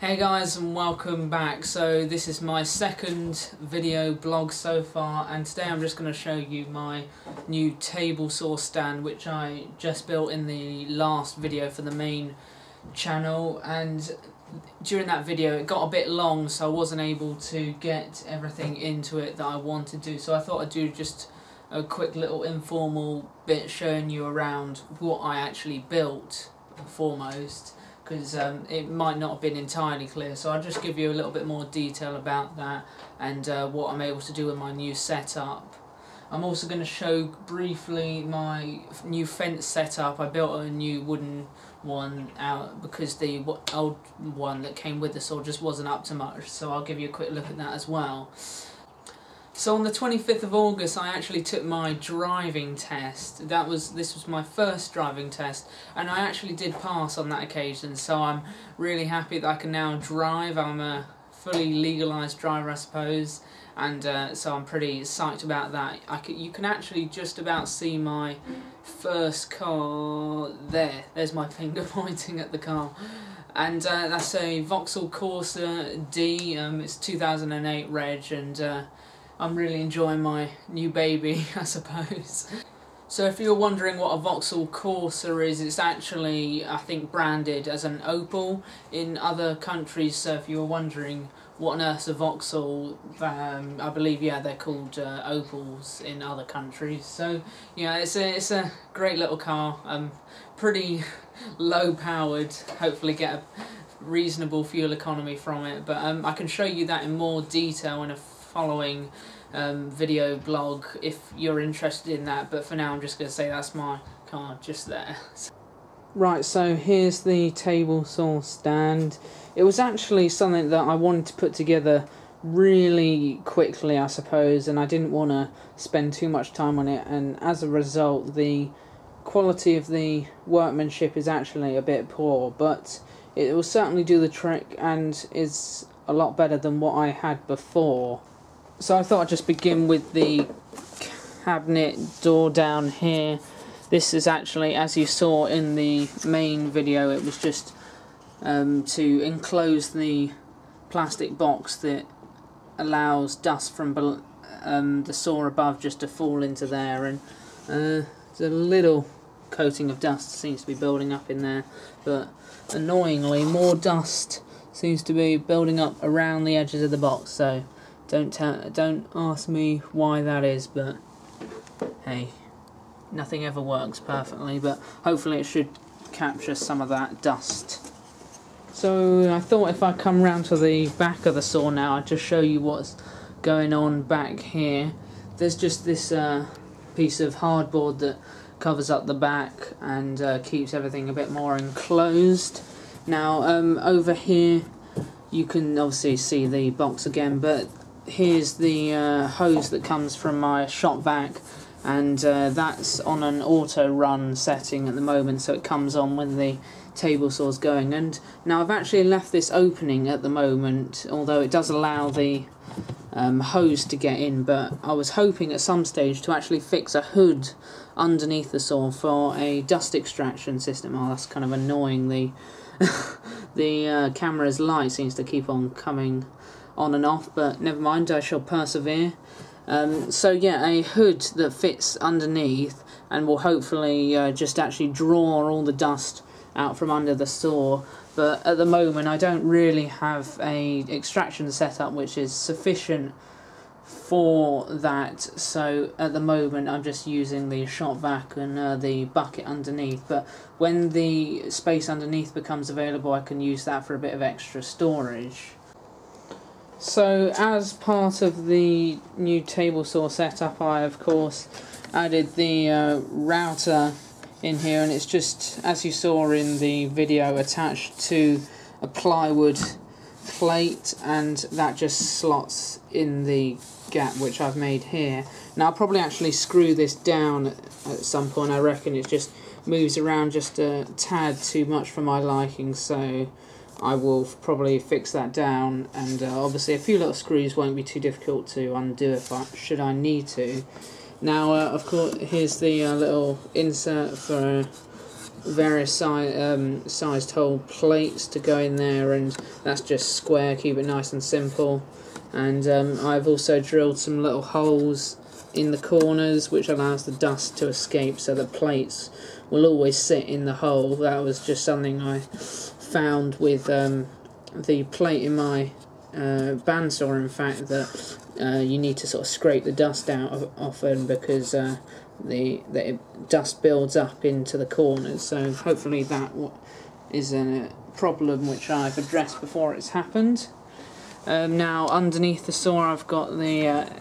Hey guys, and welcome back. So this is my second video blog so far, and today I'm just going to show you my new table saw stand which I just built in the last video for the main channel. And during that video it got a bit long, so I wasn't able to get everything into it that I wanted to, so I thought I'd do just a quick little informal bit showing you around what I actually built foremost, because it might not have been entirely clear, so I'll just give you a little bit more detail about that and what I'm able to do with my new setup. I'm also going to show briefly my new fence setup. I built a new wooden one out because the old one that came with the saw just wasn't up to much, so I'll give you a quick look at that as well. So on the 25th of August I actually took my driving test. This was my first driving test, and I actually did pass on that occasion, so I'm really happy that I can now drive. I'm a fully legalised driver, I suppose, and so I'm pretty psyched about that. You can actually just about see my first car there. There's my finger pointing at the car. And that's a Vauxhall Corsa D. It's 2008 reg, and I'm really enjoying my new baby, I suppose. So if you're wondering what a Vauxhall Corsa is, it's actually, I think, branded as an Opel in other countries. So if you're wondering what on earth's a Vauxhall, I believe, yeah, they're called Opels in other countries. So yeah, it's a great little car, pretty low powered, hopefully get a reasonable fuel economy from it, but I can show you that in more detail in a following video blog if you're interested in that, but for now I'm just going to say that's my car just there. Right, so here's the table saw stand. It was actually something that I wanted to put together really quickly, I suppose, and I didn't want to spend too much time on it, and as a result the quality of the workmanship is actually a bit poor, but it will certainly do the trick and is a lot better than what I had before. So I thought I'd just begin with the cabinet door down here. This is actually, as you saw in the main video, it was just to enclose the plastic box that allows dust from the saw above just to fall into there, and there's a little coating of dust seems to be building up in there, but annoyingly more dust seems to be building up around the edges of the box, so don't ask me why that is, but hey, nothing ever works perfectly, but hopefully it should capture some of that dust. So I thought if I come round to the back of the saw now, I'd just show you what's going on back here. There's just this piece of hardboard that covers up the back and keeps everything a bit more enclosed. Now over here you can obviously see the box again, but here's the hose that comes from my shop vac, and that's on an auto run setting at the moment, so it comes on when the table saw's going. And now I've actually left this opening at the moment, although it does allow the hose to get in, but I was hoping at some stage to actually fix a hood underneath the saw for a dust extraction system. Oh, that's kind of annoying. The camera's light seems to keep on coming on and off, but never mind, I shall persevere. So yeah, a hood that fits underneath and will hopefully just actually draw all the dust out from under the saw. But at the moment I don't really have a extraction setup which is sufficient for that, so at the moment I'm just using the shop vac and the bucket underneath, but when the space underneath becomes available I can use that for a bit of extra storage. So as part of the new table saw setup, I of course added the router in here, and it's just, as you saw in the video, attached to a plywood plate, and that just slots in the gap which I've made here. Now I'll probably actually screw this down at some point. I reckon it just moves around just a tad too much for my liking, so I will probably fix that down, and obviously a few little screws won't be too difficult to undo should I need to. Now of course here's the little insert for various sized hole plates to go in there, and that's just square, keep it nice and simple. And I've also drilled some little holes in the corners which allows the dust to escape, so the plates will always sit in the hole. That was just something I found with the plate in my bandsaw, in fact, that you need to sort of scrape the dust out often, because the dust builds up into the corners. So hopefully that is a problem which I've addressed before it's happened. Now underneath the saw I've got the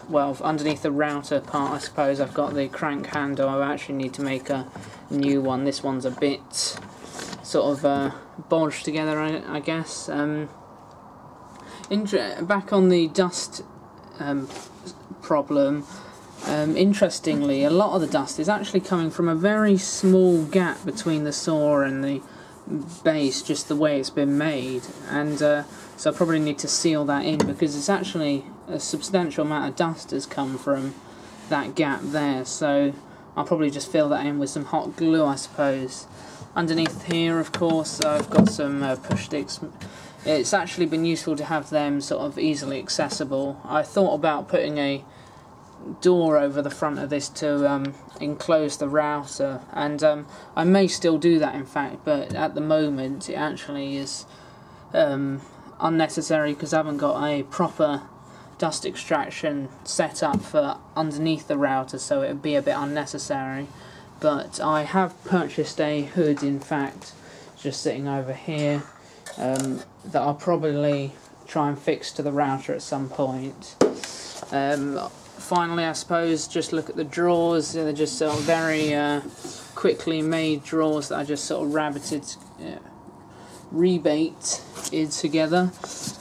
well, underneath the router part, I suppose, I've got the crank handle. I actually need to make a new one. This one's a bit sort of bodged together, I guess. Back on the dust problem, interestingly, a lot of the dust is actually coming from a very small gap between the saw and the base, just the way it's been made, and so I probably need to seal that in, because it's actually a substantial amount of dust has come from that gap there. So I'll probably just fill that in with some hot glue, I suppose. Underneath here, of course, I've got some push sticks. It's actually been useful to have them sort of easily accessible. I thought about putting a door over the front of this to enclose the router, and I may still do that, in fact, but at the moment it actually is unnecessary, because I haven't got a proper dust extraction set up for underneath the router, so it would be a bit unnecessary. But I have purchased a hood, in fact, just sitting over here, that I'll probably try and fix to the router at some point. Finally, I suppose, just look at the drawers. They're just sort of very quickly made drawers that I just sort of rebated together,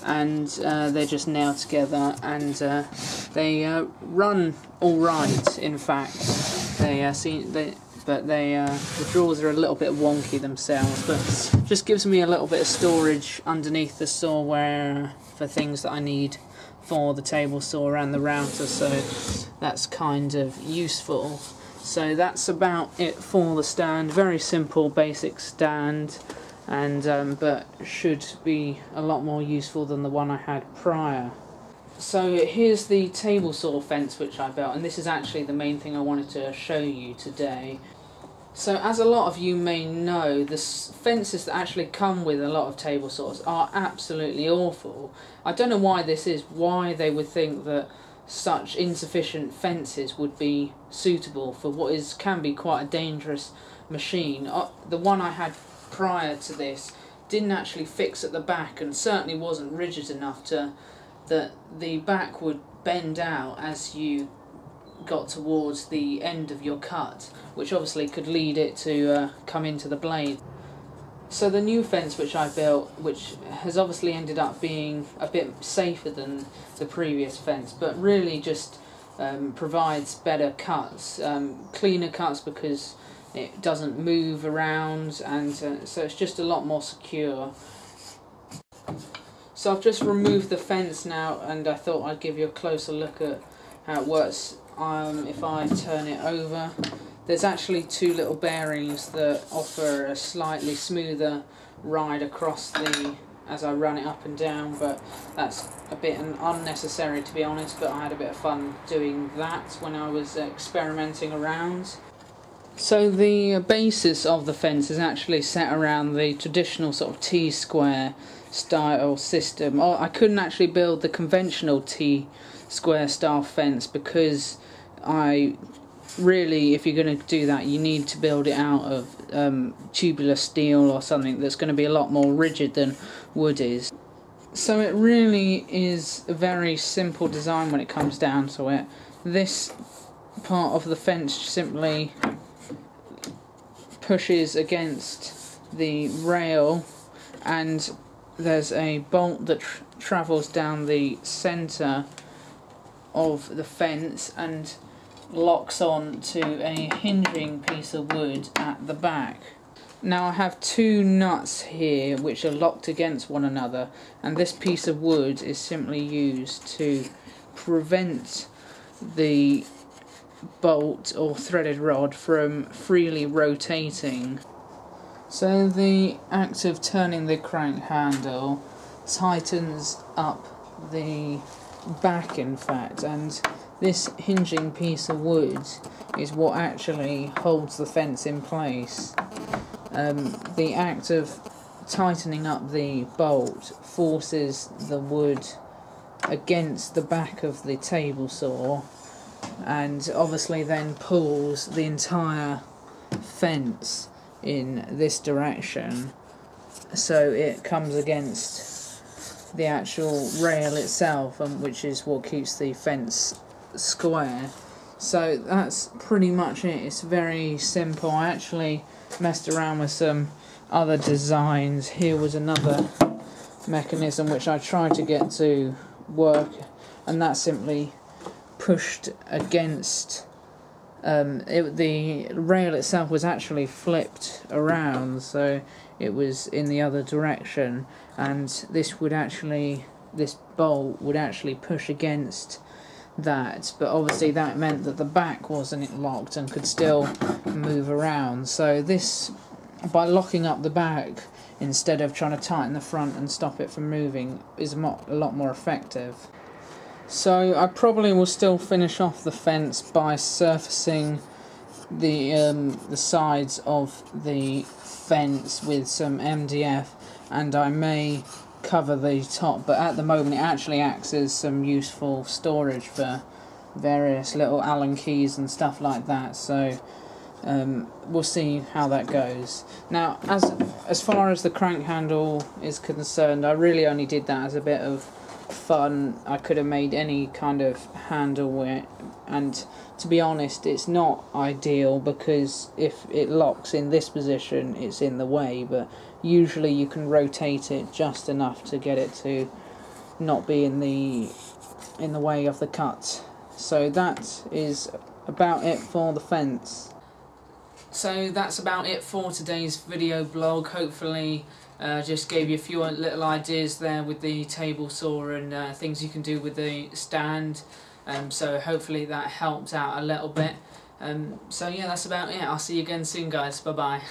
and they're just nailed together, and they run all right. In fact, the drawers are a little bit wonky themselves, but just gives me a little bit of storage underneath the saw where for things that I need for the table saw and the router, so that's kind of useful. So that's about it for the stand. Very simple, basic stand, and but should be a lot more useful than the one I had prior. So here's the table saw fence which I built, and this is actually the main thing I wanted to show you today. So as a lot of you may know, the fences that actually come with a lot of table saws are absolutely awful. I don't know why this is, why they would think that such insufficient fences would be suitable for what can be quite a dangerous machine. The one I had prior to this didn't actually fix at the back, and certainly wasn't rigid enough that the back would bend out as you got towards the end of your cut, which obviously could lead it to come into the blade. So the new fence which I built, which has obviously ended up being a bit safer than the previous fence, but really just provides better cuts, cleaner cuts, because it doesn't move around, and so it's just a lot more secure. So I've just removed the fence now, and I thought I'd give you a closer look at how it works. If I turn it over, there's actually two little bearings that offer a slightly smoother ride across as I run it up and down, but that's a bit unnecessary, to be honest, but I had a bit of fun doing that when I was experimenting around. So the basis of the fence is actually set around the traditional sort of T-square style system. I couldn't actually build the conventional T-square style fence, because if you're going to do that, you need to build it out of tubular steel or something that's going to be a lot more rigid than wood is. So it really is a very simple design when it comes down to it. This part of the fence simply pushes against the rail, and there's a bolt that travels down the centre of the fence and locks on to a hinging piece of wood at the back. Now I have two nuts here which are locked against one another, and this piece of wood is simply used to prevent the bolt or threaded rod from freely rotating. So the act of turning the crank handle tightens up the back, in fact, and this hinging piece of wood is what actually holds the fence in place. The act of tightening up the bolt forces the wood against the back of the table saw, and obviously then pulls the entire fence in this direction, so it comes against the actual rail itself, which is what keeps the fence square. So that's pretty much it. It's very simple. I actually messed around with some other designs. Here was another mechanism which I tried to get to work, and that simply pushed against the rail itself was actually flipped around, so it was in the other direction, and this bolt would actually push against that, but obviously that meant that the back wasn't locked and could still move around. So this, by locking up the back instead of trying to tighten the front and stop it from moving, is a lot more effective. So I probably will still finish off the fence by surfacing the sides of the fence with some MDF, and I may cover the top, but at the moment it actually acts as some useful storage for various little Allen keys and stuff like that, so we'll see how that goes. Now, as far as the crank handle is concerned, I really only did that as a bit of fun. I could have made any kind of handle with it, and to be honest, it's not ideal because if it locks in this position it's in the way, but usually you can rotate it just enough to get it to not be in the way of the cut. So that is about it for the fence. So that's about it for today's video blog. Hopefully just gave you a few little ideas there with the table saw and things you can do with the stand. So hopefully that helped out a little bit. So yeah, that's about it. I'll see you again soon, guys. Bye bye.